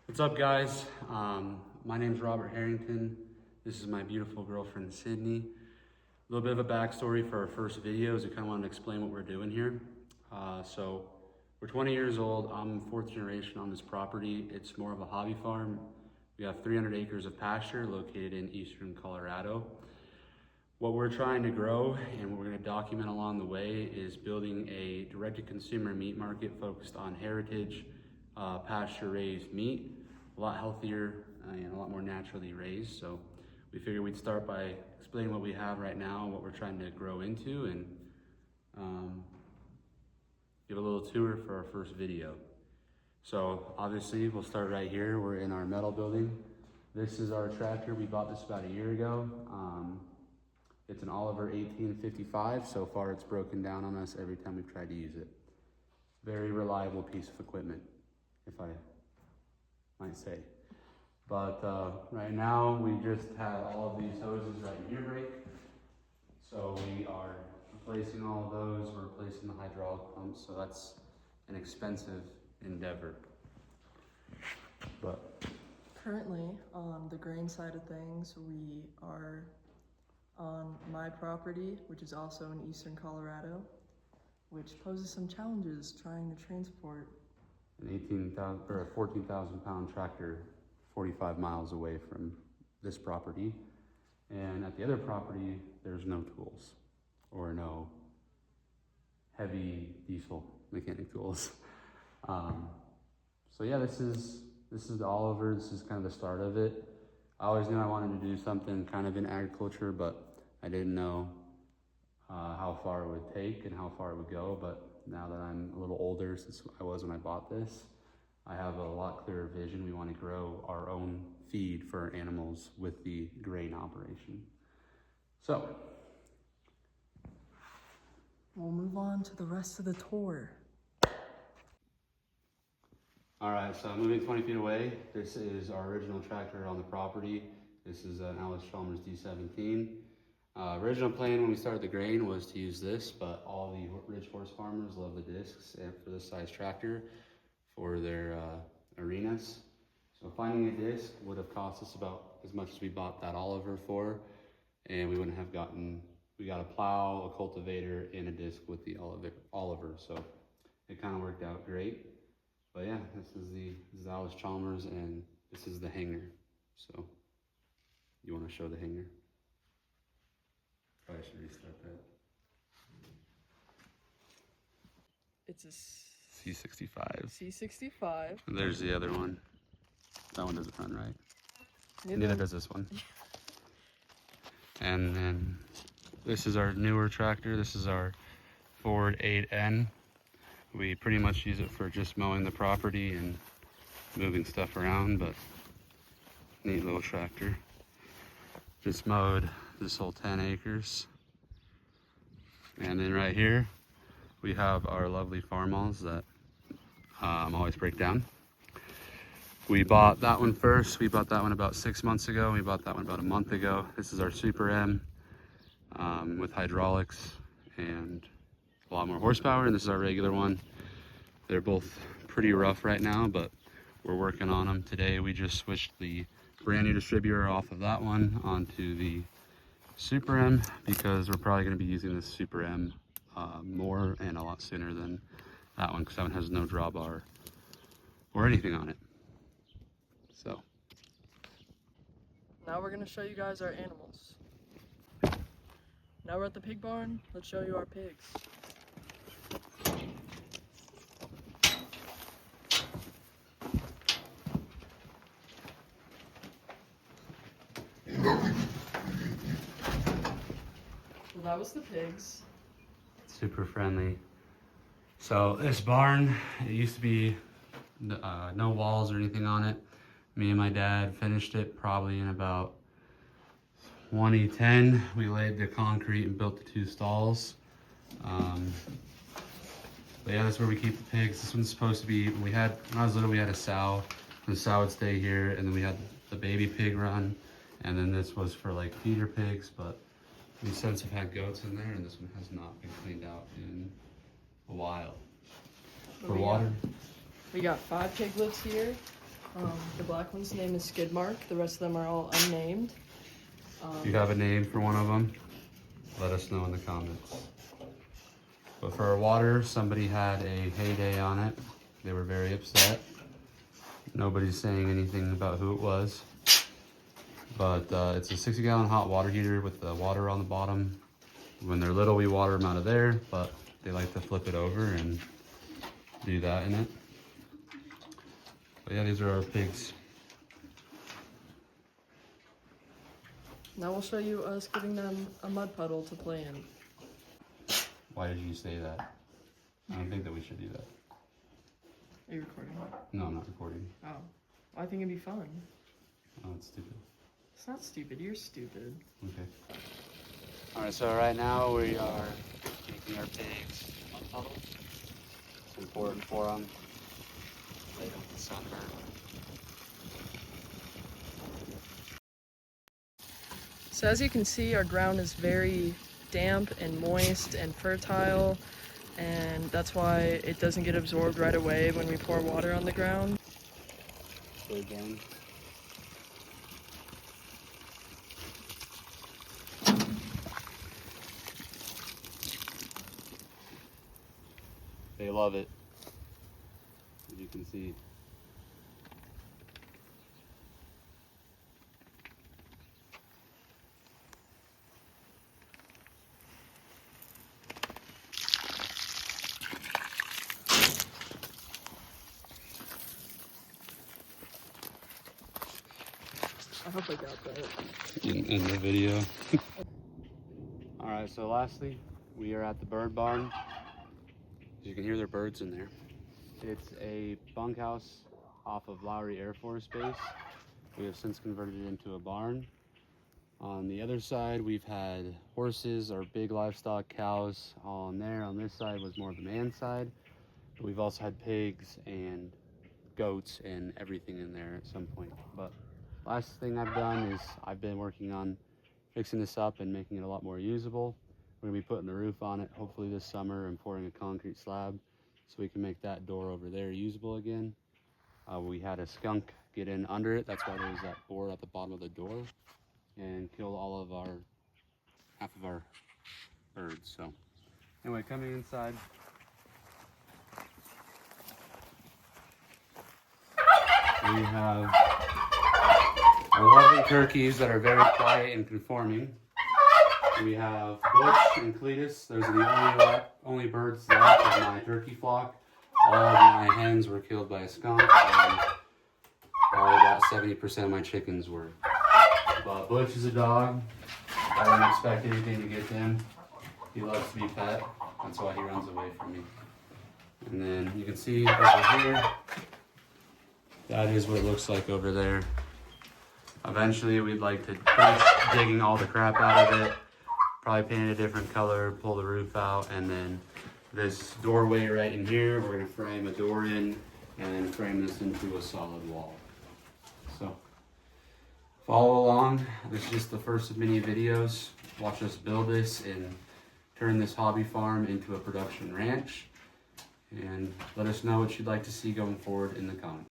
What's up, guys? My name's Robert Harrington. This is my beautiful girlfriend, Sydney. A little bit of a backstory for our first video is we kind of wanted to explain what we're doing here. So we're 20 years old. I'm fourth generation on this property. It's more of a hobby farm. We have 300 acres of pasture located in eastern Colorado. What we're trying to grow and what we're going to document along the way is building a direct-to-consumer meat market focused on heritage, pasture-raised meat, a lot healthier and a lot more naturally raised. So we figured we'd start by explaining what we have right now and what we're trying to grow into, and give a little tour for our first video. So obviously we'll start right here. We're in our metal building. This is our tractor. We bought this about a year ago. It's an Oliver 1855. So far it's broken down on us every time we've tried to use it. Very reliable piece of equipment, if I might say. But right now we just have all of these hoses right in here break. So we are replacing all of those. We're replacing the hydraulic pumps. So that's an expensive endeavor. But currently, on the grain side of things, we are on my property, which is also in eastern Colorado, which poses some challenges trying to transport an 18,000 or a 14,000 pound tractor 45 miles away from this property. And at the other property, there's no tools or no heavy diesel mechanic tools. So yeah, this is the Oliver. This is kind of the start of it. I always knew I wanted to do something kind of in agriculture, but I didn't know how far it would take and how far it would go. But now that I'm a little older, since I was when I bought this, I have a lot clearer vision. We want to grow our own feed for our animals with the grain operation. So we'll move on to the rest of the tour. All right, so moving 20 feet away, this is our original tractor on the property. This is an Alice Chalmers D17. Original plan when we started the grain was to use this, but all the rich horse farmers love the discs for this size tractor for their arenas. So finding a disc would have cost us about as much as we bought that Oliver for, and we wouldn't have we got a plow, a cultivator, and a disc with the Oliver. So it kind of worked out great. But yeah, this is Alice Chalmers, and this is the hanger. So you want to show the hanger? Probably should restart that. It's a C65. C65. And there's the other one. That one doesn't run right. Neither does this one. And then this is our newer tractor. This is our Ford 8N. We pretty much use it for just mowing the property and moving stuff around, but neat little tractor. Just mowed this whole 10 acres. And then right here, we have our lovely farmalls that always break down. We bought that one first. We bought that one about 6 months ago. We bought that one about a month ago. This is our Super M with hydraulics and a lot more horsepower, and this is our regular one. They're both pretty rough right now, but we're working on them. Today we just switched the brand new distributor off of that one onto the Super M because we're probably going to be using this Super M more and a lot sooner than that one, because that one has no drawbar or anything on it. So Now we're going to show you guys our animals. Now we're at the pig barn. Let's show you our pigs. So that was the pigs. super friendly. So this barn, it used to be no walls or anything on it. Me and my dad finished it probably in about 2010. We laid the concrete and built the 2 stalls. But yeah, that's where we keep the pigs. This one's supposed to be, when I was little, we had a sow. The sow would stay here, and then we had the baby pig run. And then this was for like feeder pigs, but we since have had goats in there, and this one has not been cleaned out in a while. For water, We got 5 piglets here. The black one's name is Skidmark. The rest of them are all unnamed. If you have a name for one of them, let us know in the comments. But for our water, somebody had a heyday on it. They were very upset. Nobody's saying anything about who it was. But it's a 60-gallon hot water heater with the water on the bottom. When they're little, we water them out of there, but they like to flip it over and do that in it. But yeah, these are our pigs. Now we'll show you us giving them a mud puddle to play in. Why did you say that? I don't think that we should do that. Are you recording? No, I'm not recording. Oh. I think it'd be fun. Oh, it's stupid. It's not stupid, you're stupid. Okay. Alright, so right now we are making our pigs mud puddle. It's important for them. They don't get sunburned. So as you can see, our ground is very damp and moist and fertile, and that's why it doesn't get absorbed right away when we pour water on the ground. Slow down. They love it, as you can see. I hope I got that. In the video. Alright, so lastly, we are at the bird barn. You can hear their birds in there. It's a bunkhouse off of Lowry Air Force Base. We have since converted it into a barn. On the other side, we've had horses or big livestock, cows, all on there. On this side was more of the man side. But we've also had pigs and goats and everything in there at some point. But last thing I've done is I've been working on fixing this up and making it a lot more usable. We're gonna be putting the roof on it hopefully this summer and pouring a concrete slab so we can make that door over there usable again. We had a skunk get in under it. That's why there was that board at the bottom of the door and killed half of our birds. So anyway, coming inside. We have our lovely turkeys that are very quiet and conforming. We have Butch and Cletus. Those are the only birds left of my turkey flock. All of my hens were killed by a skunk, and probably about 70% of my chickens were. But Butch is a dog. I don't expect anything to get to him. He loves to be pet. That's why he runs away from me. And then you can see over here, that is what it looks like over there. Eventually we'd like to finish digging all the crap out of it, probably paint it a different color, pull the roof out, and then this doorway right in here, we're gonna frame a door in and then frame this into a solid wall. So follow along. This is just the first of many videos. Watch us build this and turn this hobby farm into a production ranch. And let us know what you'd like to see going forward in the comments.